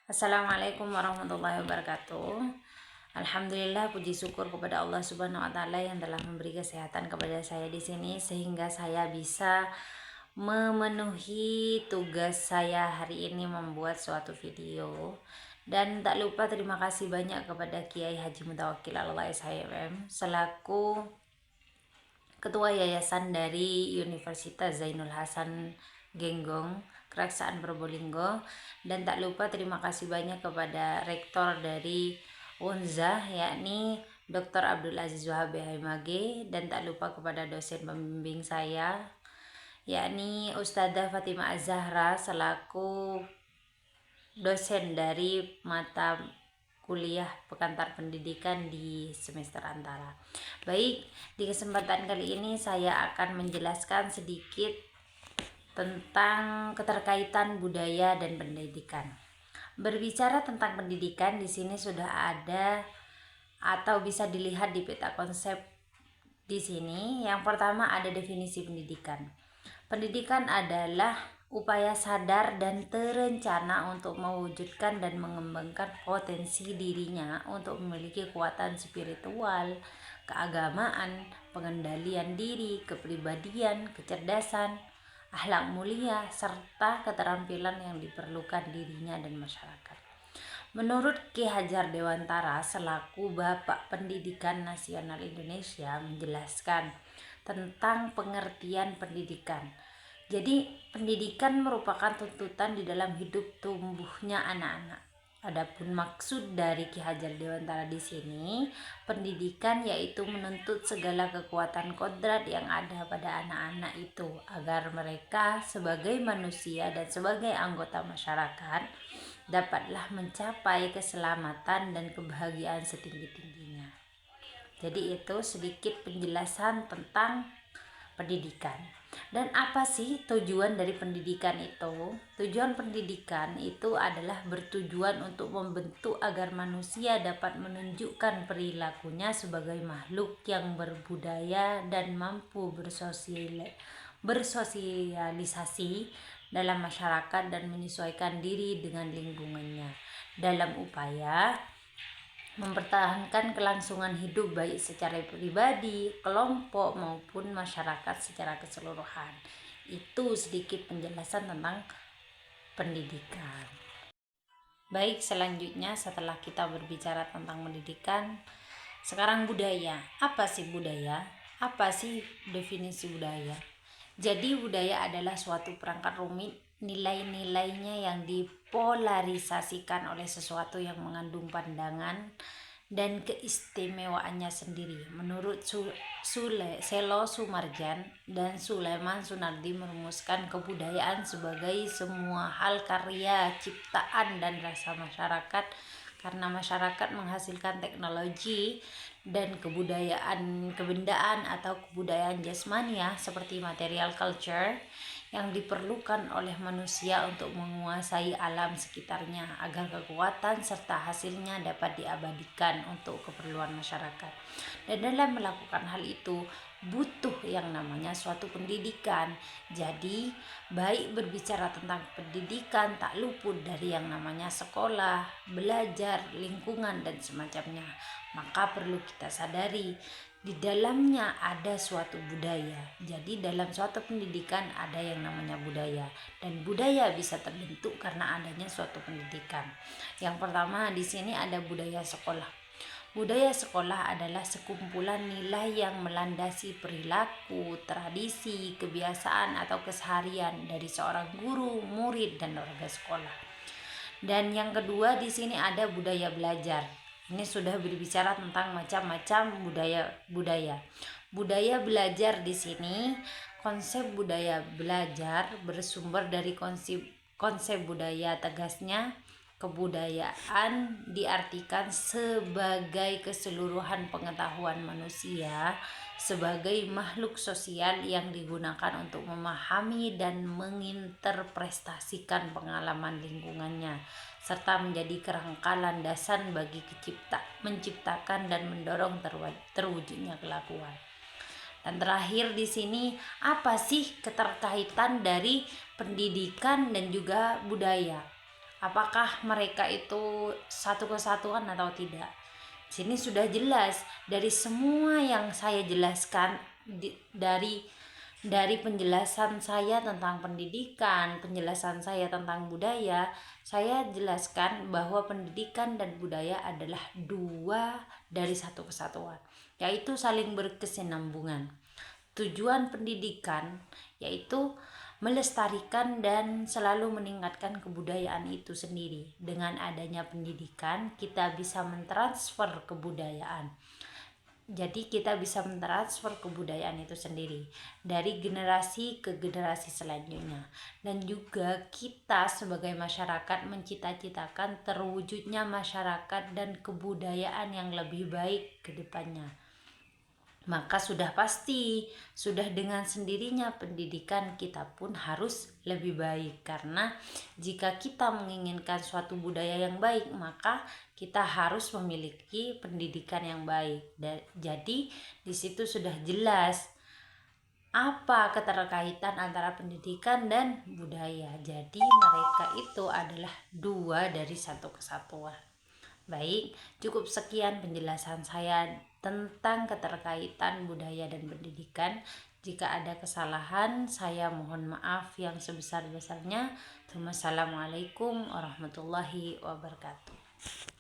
Assalamualaikum warahmatullahi wabarakatuh. Alhamdulillah, puji syukur kepada Allah Subhanahu wa taala yang telah memberi kesehatan kepada saya di sini sehingga saya bisa memenuhi tugas saya hari ini membuat suatu video. Dan tak lupa terima kasih banyak kepada Kiai Haji Mutawakil Allah SHMM selaku Ketua Yayasan dari Universitas Zainul Hasan Genggong, Keraksaan Probolinggo. Dan tak lupa terima kasih banyak kepada Rektor dari Unzah, yakni Dr. Abdul Aziz Wahab Mage. Dan tak lupa kepada dosen pembimbing saya, yakni Ustadzah Fatimah Az-Zahra selaku dosen dari mata kuliah Pengantar Pendidikan di semester antara. Baik, di kesempatan kali ini saya akan menjelaskan sedikit tentang keterkaitan budaya dan pendidikan. Berbicara tentang pendidikan, di sini sudah ada atau bisa dilihat di peta konsep di sini. Yang pertama ada definisi pendidikan. Pendidikan adalah upaya sadar dan terencana untuk mewujudkan dan mengembangkan potensi dirinya untuk memiliki kekuatan spiritual, keagamaan, pengendalian diri, kepribadian, kecerdasan, akhlak mulia, serta keterampilan yang diperlukan dirinya dan masyarakat. Menurut Ki Hajar Dewantara selaku Bapak Pendidikan Nasional Indonesia menjelaskan tentang pengertian pendidikan. Jadi, pendidikan merupakan tuntutan di dalam hidup tumbuhnya anak-anak. Adapun maksud dari Ki Hajar Dewantara di sini, pendidikan yaitu menuntut segala kekuatan kodrat yang ada pada anak-anak itu agar mereka sebagai manusia dan sebagai anggota masyarakat dapatlah mencapai keselamatan dan kebahagiaan setinggi-tingginya. Jadi itu sedikit penjelasan tentang pendidikan. Dan apa sih tujuan dari pendidikan itu? Tujuan pendidikan itu adalah bertujuan untuk membentuk agar manusia dapat menunjukkan perilakunya sebagai makhluk yang berbudaya dan mampu bersosialisasi dalam masyarakat dan menyesuaikan diri dengan lingkungannya dalam upaya mempertahankan kelangsungan hidup baik secara pribadi, kelompok maupun masyarakat secara keseluruhan. Itu sedikit penjelasan tentang pendidikan. Baik, selanjutnya setelah kita berbicara tentang pendidikan, sekarang budaya. Apa sih budaya? Apa sih definisi budaya? Jadi budaya adalah suatu perangkat rumit nilai-nilainya yang dipolarisasikan oleh sesuatu yang mengandung pandangan dan keistimewaannya sendiri. Menurut Selo Sumarjan dan Sulaiman Sunardi merumuskan kebudayaan sebagai semua hal karya, ciptaan, dan rasa masyarakat karena masyarakat menghasilkan teknologi dan kebendaan atau kebudayaan jasmania seperti material culture yang diperlukan oleh manusia untuk menguasai alam sekitarnya agar kekuatan serta hasilnya dapat diabadikan untuk keperluan masyarakat. Dan dalam melakukan hal itu butuh yang namanya suatu pendidikan. Jadi baik berbicara tentang pendidikan tak luput dari yang namanya sekolah, belajar, lingkungan, dan semacamnya. Maka perlu kita sadari di dalamnya ada suatu budaya. Jadi dalam suatu pendidikan ada yang namanya budaya, dan budaya bisa terbentuk karena adanya suatu pendidikan. Yang pertama di sini ada budaya sekolah. Budaya sekolah adalah sekumpulan nilai yang melandasi perilaku, tradisi, kebiasaan atau keseharian dari seorang guru, murid, dan warga sekolah. Dan yang kedua di sini ada budaya belajar. Ini sudah berbicara tentang macam-macam budaya. Budaya belajar di sini, konsep budaya belajar bersumber dari konsep budaya, tegasnya kebudayaan diartikan sebagai keseluruhan pengetahuan manusia sebagai makhluk sosial yang digunakan untuk memahami dan menginterpretasikan pengalaman lingkungannya serta menjadi kerangka landasan bagi menciptakan dan mendorong terwujudnya kelakuan. Dan terakhir di sini, apa sih keterkaitan dari pendidikan dan juga budaya? apakah mereka itu satu kesatuan atau tidak. Sini sudah jelas dari semua yang saya jelaskan, dari penjelasan saya tentang pendidikan, penjelasan saya tentang budaya, saya jelaskan bahwa pendidikan dan budaya adalah dua dari satu kesatuan, yaitu saling berkesinambungan. Tujuan pendidikan yaitu melestarikan dan selalu meningkatkan kebudayaan itu sendiri. Dengan adanya pendidikan, kita bisa mentransfer kebudayaan. Jadi kita bisa mentransfer kebudayaan itu sendiri dari generasi ke generasi selanjutnya. Dan juga kita sebagai masyarakat mencita-citakan terwujudnya masyarakat dan kebudayaan yang lebih baik ke depannya. Maka sudah pasti, sudah dengan sendirinya pendidikan kita pun harus lebih baik. Karena jika kita menginginkan suatu budaya yang baik, maka kita harus memiliki pendidikan yang baik. Jadi di situ sudah jelas apa keterkaitan antara pendidikan dan budaya. Jadi mereka itu adalah dua dari satu kesatuan. Baik, cukup sekian penjelasan saya tentang keterkaitan budaya dan pendidikan. Jika ada kesalahan, saya mohon maaf yang sebesar-besarnya. Wassalamualaikum warahmatullahi wabarakatuh.